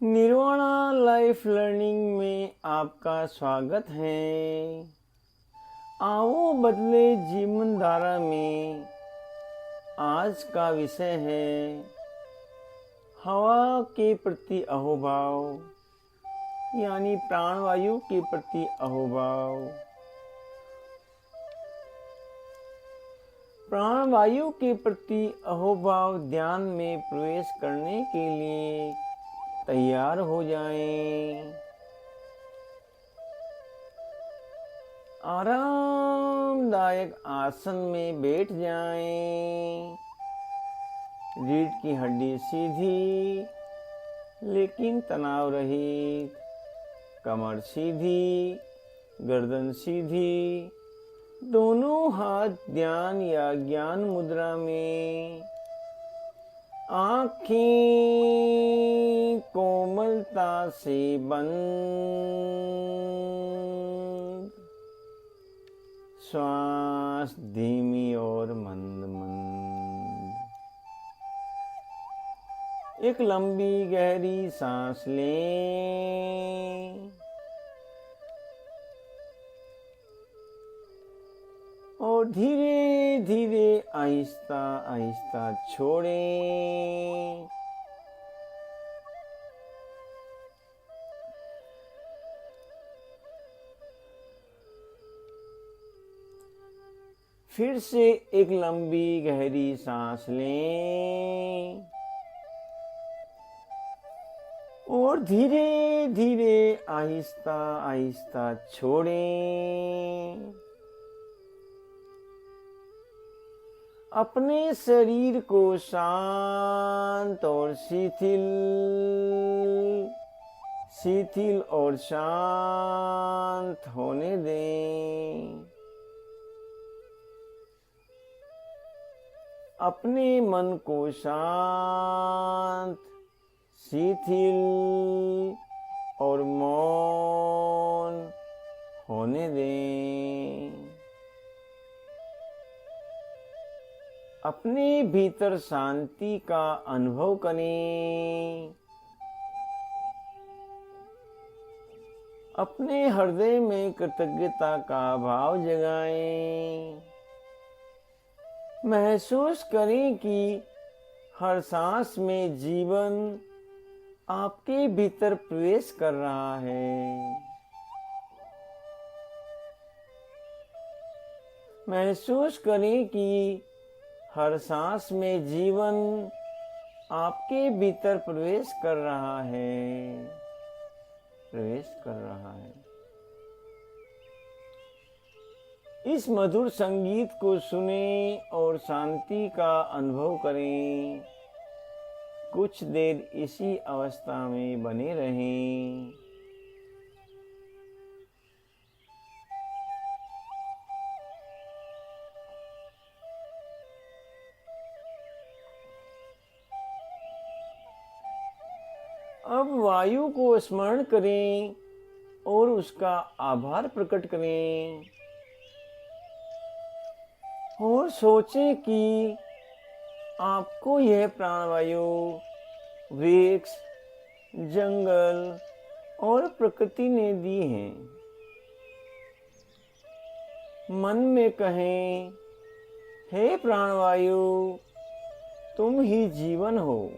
Nirvana life learning में आपका स्वागत है। आओ बदले जीवन धारा में आज का विषय है हवा के प्रति अहोभाव, यानी प्राणवायु के प्रति अहोभाव। प्राणवायु के प्रति अहोभाव ध्यान में प्रवेश करने के लिए तैयार हो जाएं। आरामदायक आसन में बैठ जाएं। रीढ़ की हड्डी सीधी लेकिन तनाव रहित, कमर सीधी, गर्दन सीधी, दोनों हाथ ध्यान या ज्ञान मुद्रा में, आँखें कोमलता से बंद, श्वास धीमी और मंद मंद। एक लंबी गहरी सांस लें और धीरे धीरे आहिस्ता आहिस्ता छोड़ें। फिर से एक लंबी गहरी सांस लें और धीरे धीरे आहिस्ता आहिस्ता छोड़ें। अपने शरीर को शांत और शिथिल और शांत होने दें। अपने मन को शांत, शिथिल और मौन होने दें। अपने भीतर शांति का अनुभव करें। अपने हृदय में कृतज्ञता का भाव जगाएं। महसूस करें कि हर सांस में जीवन आपके भीतर प्रवेश कर रहा है। महसूस करें कि हर सांस में जीवन आपके भीतर प्रवेश कर रहा है। इस मधुर संगीत को सुनें और शांति का अनुभव करें। कुछ देर इसी अवस्था में बने रहें। अब वायु को स्मरण करें और उसका आभार प्रकट करें और सोचें कि आपको यह प्राणवायु वृक्ष, जंगल और प्रकृति ने दी है। मन में कहें, हे प्राणवायु, तुम ही जीवन हो।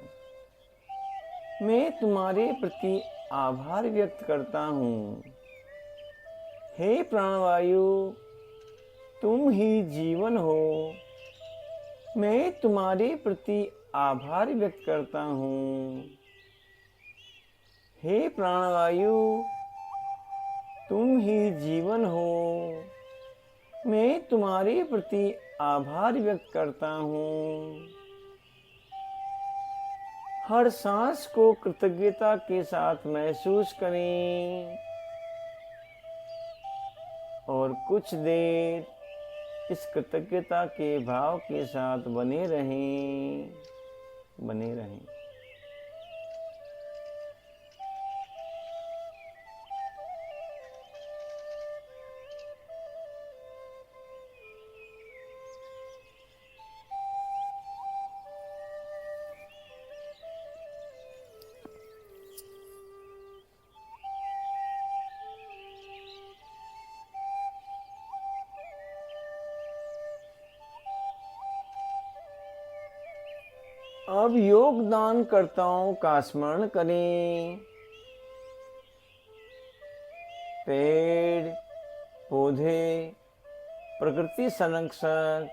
मैं तुम्हारे प्रति आभार व्यक्त करता हूँ। हे प्राणवायु, तुम ही जीवन हो। मैं तुम्हारे प्रति आभार व्यक्त करता हूँ। हे प्राणवायु, तुम ही जीवन हो। मैं तुम्हारे प्रति आभार व्यक्त करता हूँ। हर सांस को कृतज्ञता के साथ महसूस करें और कुछ देर इस कृतज्ञता के भाव के साथ बने रहें। अब योगदानकर्ताओं का स्मरण करें। पेड़ पौधे, प्रकृति संरक्षक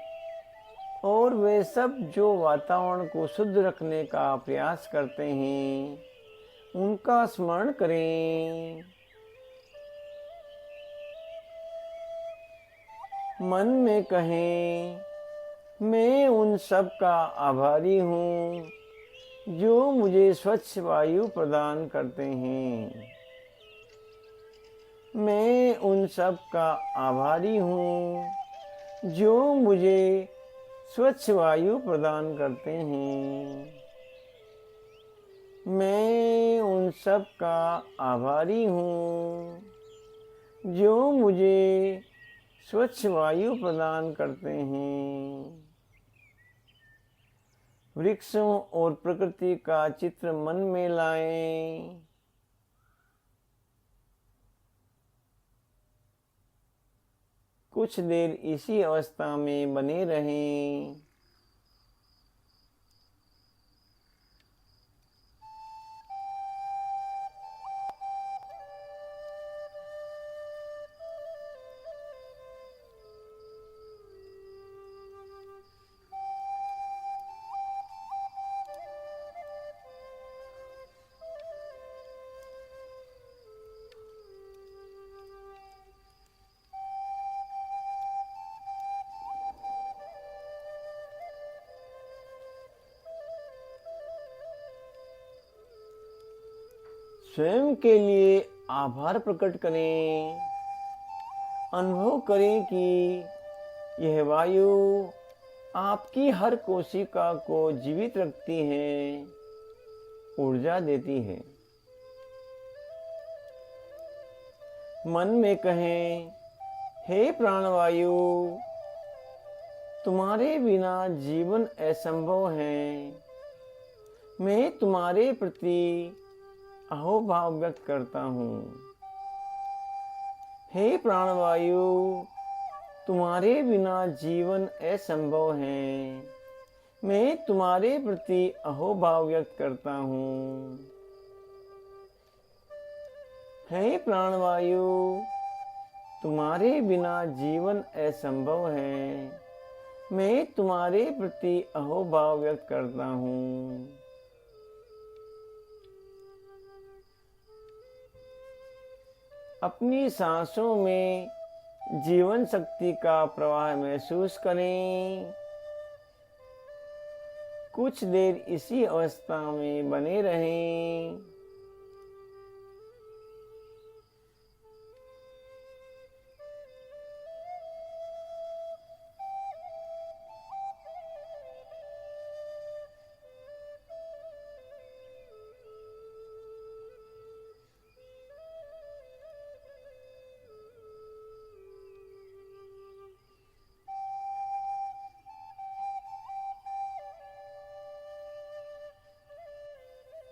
और वे सब जो वातावरण को शुद्ध रखने का प्रयास करते हैं, उनका स्मरण करें। मन में कहें, मैं उन सब का आभारी हूँ जो मुझे स्वच्छ वायु प्रदान करते हैं। मैं उन सब का आभारी हूँ जो मुझे स्वच्छ वायु प्रदान करते हैं। मैं उन सब का आभारी हूँ जो मुझे स्वच्छ वायु प्रदान करते हैं। वृक्षों और प्रकृति का चित्र मन में लाएं। कुछ देर इसी अवस्था में बने रहें। स्वयं के लिए आभार प्रकट करें। अनुभव करें कि यह वायु आपकी हर कोशिका को जीवित रखती है, ऊर्जा देती है। मन में कहें, हे प्राणवायु, तुम्हारे बिना जीवन असंभव है। मैं तुम्हारे प्रति अहोभाव व्यक्त करता हूँ। हे प्राणवायु, तुम्हारे बिना जीवन असंभव है। मैं तुम्हारे प्रति अहोभाव व्यक्त करता हूँ। हे प्राणवायु, तुम्हारे बिना जीवन असंभव है। मैं तुम्हारे प्रति अहोभाव व्यक्त करता हूँ। अपनी सांसों में जीवन शक्ति का प्रवाह महसूस करें। कुछ देर इसी अवस्था में बने रहें।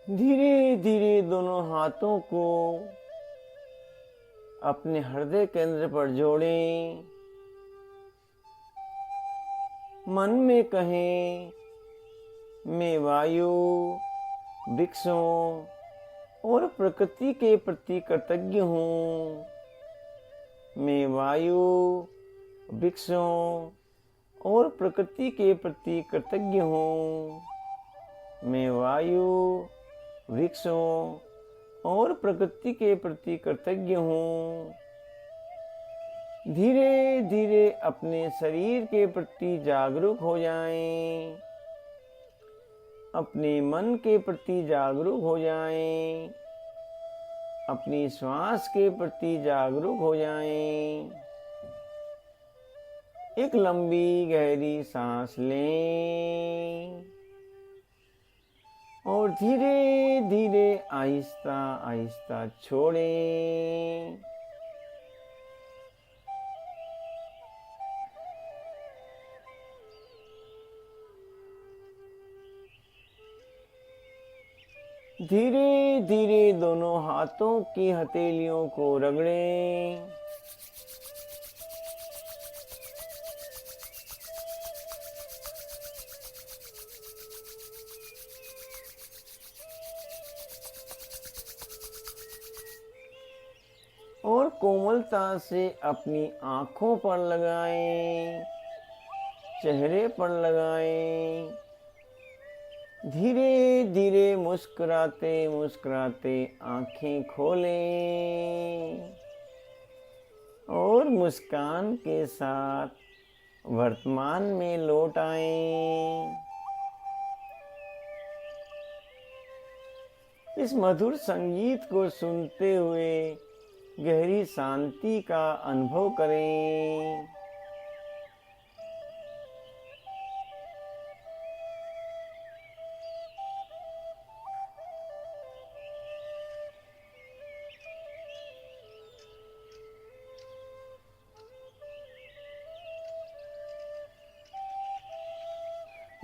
धीरे धीरे दोनों हाथों को अपने हृदय केंद्र पर जोड़ें। मन में कहें, मैं वायु, वृक्षों और प्रकृति के प्रति कृतज्ञ हूँ। मैं वायु, वृक्षों और प्रकृति के प्रति कृतज्ञ हूँ। मैं वायु, वृक्षों और प्रकृति के प्रति कृतज्ञ हूँ। धीरे धीरे अपने शरीर के प्रति जागरूक हो जाएं। अपने मन के प्रति जागरूक हो जाएं। अपनी श्वास के प्रति जागरूक हो जाएं। एक लंबी गहरी सांस लें और धीरे धीरे आहिस्ता आहिस्ता छोड़ें। धीरे धीरे दोनों हाथों की हथेलियों को रगड़ें। कोमलता से अपनी आँखों पर लगाएं, चेहरे पर लगाएं। धीरे धीरे मुस्कुराते मुस्कुराते आँखें खोलें और मुस्कान के साथ वर्तमान में लौट आएं। इस मधुर संगीत को सुनते हुए गहरी शांति का अनुभव करें।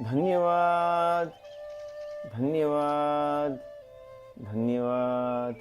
धन्यवाद, धन्यवाद, धन्यवाद।